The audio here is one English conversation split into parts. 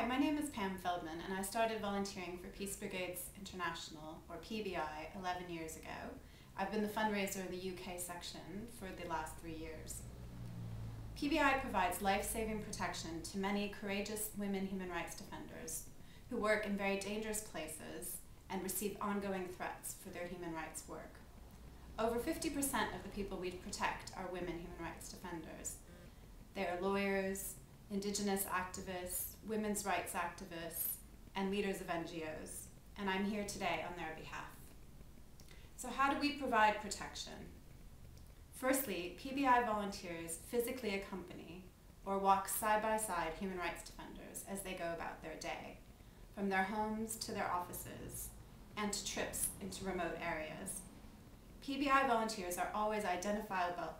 my name is Pam Feldman, and I started volunteering for Peace Brigades International, or PBI, 11 years ago. I've been the fundraiser in the UK section for the last 3 years. PBI provides life-saving protection to many courageous women human rights defenders who work in very dangerous places and receive ongoing threats for their human rights work. Over 50% of the people we protect are women human rights defenders. They are lawyers, Indigenous activists, women's rights activists, and leaders of NGOs, and I'm here today on their behalf. So how do we provide protection? Firstly, PBI volunteers physically accompany or walk side by side human rights defenders as they go about their day, from their homes to their offices, and to trips into remote areas. PBI volunteers are always identifiable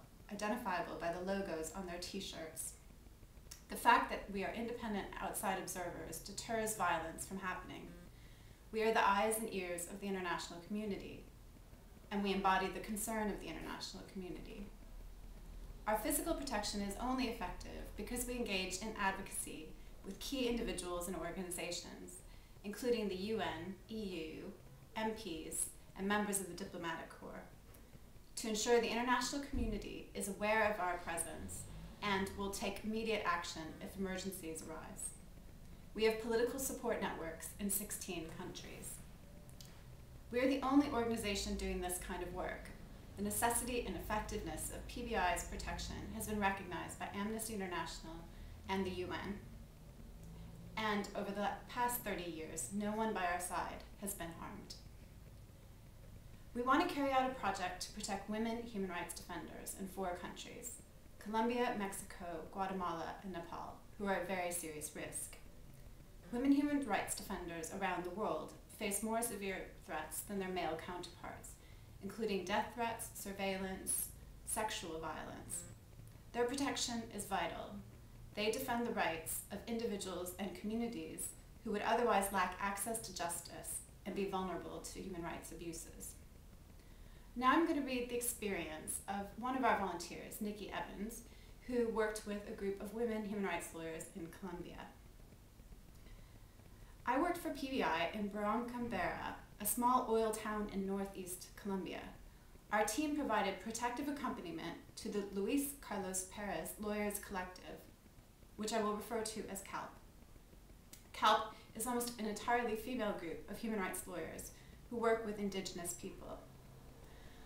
by the logos on their t-shirts. The fact that we are independent outside observers deters violence from happening. We are the eyes and ears of the international community, and we embody the concern of the international community. Our physical protection is only effective because we engage in advocacy with key individuals and organizations, including the UN, EU, MPs, and members of the diplomatic corps, to ensure the international community is aware of our presence and will take immediate action if emergencies arise. We have political support networks in 16 countries. We are the only organization doing this kind of work. The necessity and effectiveness of PBI's protection has been recognized by Amnesty International and the UN. And over the past 30 years, no one by our side has been harmed. We want to carry out a project to protect women human rights defenders in 4 countries: Colombia, Mexico, Guatemala, and Nepal, who are at very serious risk. Women human rights defenders around the world face more severe threats than their male counterparts, including death threats, surveillance, sexual violence. Their protection is vital. They defend the rights of individuals and communities who would otherwise lack access to justice and be vulnerable to human rights abuses. Now I'm going to read the experience of one of our volunteers, Nikki Evans, who worked with a group of women human rights lawyers in Colombia. I worked for PBI in Barranquilla, a small oil town in northeast Colombia. Our team provided protective accompaniment to the Luis Carlos Perez Lawyers Collective, which I will refer to as CALP. CALP is almost an entirely female group of human rights lawyers who work with indigenous people.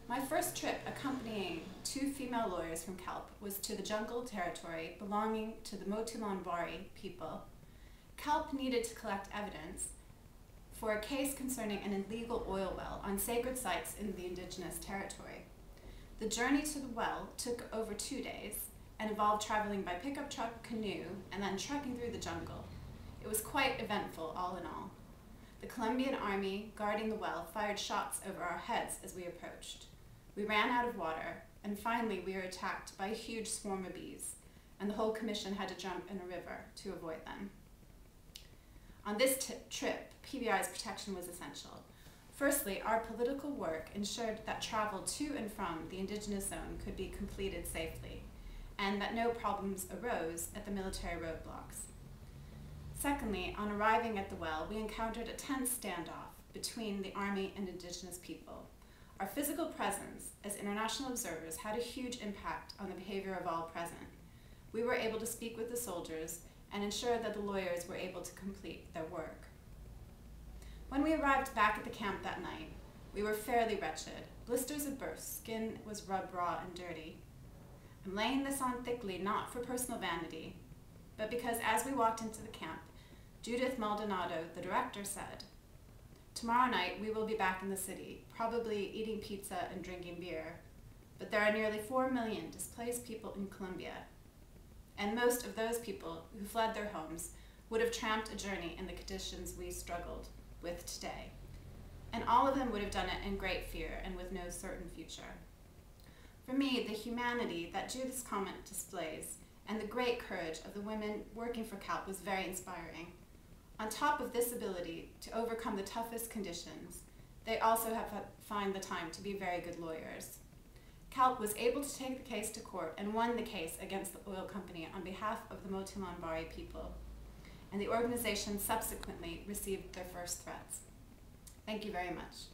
My first trip accompanying 2 female lawyers from CALP was to the jungle territory belonging to the Motulanbari people. CALP needed to collect evidence for a case concerning an illegal oil well on sacred sites in the indigenous territory. The journey to the well took over 2 days and involved traveling by pickup truck, canoe, and then trekking through the jungle. It was quite eventful, all in all. The Colombian army guarding the well fired shots over our heads as we approached. We ran out of water, and finally we were attacked by a huge swarm of bees, and the whole commission had to jump in a river to avoid them. On this trip, PBI's protection was essential. Firstly, our political work ensured that travel to and from the indigenous zone could be completed safely, and that no problems arose at the military roadblocks. Secondly, on arriving at the well, we encountered a tense standoff between the army and indigenous people. Our physical presence as international observers had a huge impact on the behavior of all present. We were able to speak with the soldiers and ensure that the lawyers were able to complete their work. When we arrived back at the camp that night, we were fairly wretched. Blisters had burst, skin was rubbed raw and dirty. I'm laying this on thickly not for personal vanity, but because as we walked into the camp, Judith Maldonado, the director, said, "Tomorrow night we will be back in the city, probably eating pizza and drinking beer, but there are nearly 4 million displaced people in Colombia, and most of those people who fled their homes would have tramped a journey in the conditions we struggled with today, and all of them would have done it in great fear and with no certain future." For me, the humanity that Judith's comment displays and the great courage of the women working for CALP was very inspiring. On top of this ability to overcome the toughest conditions, they also have find the time to be very good lawyers. CALP was able to take the case to court and won the case against the oil company on behalf of the Motulanbari people. and the organization subsequently received their first threats. Thank you very much.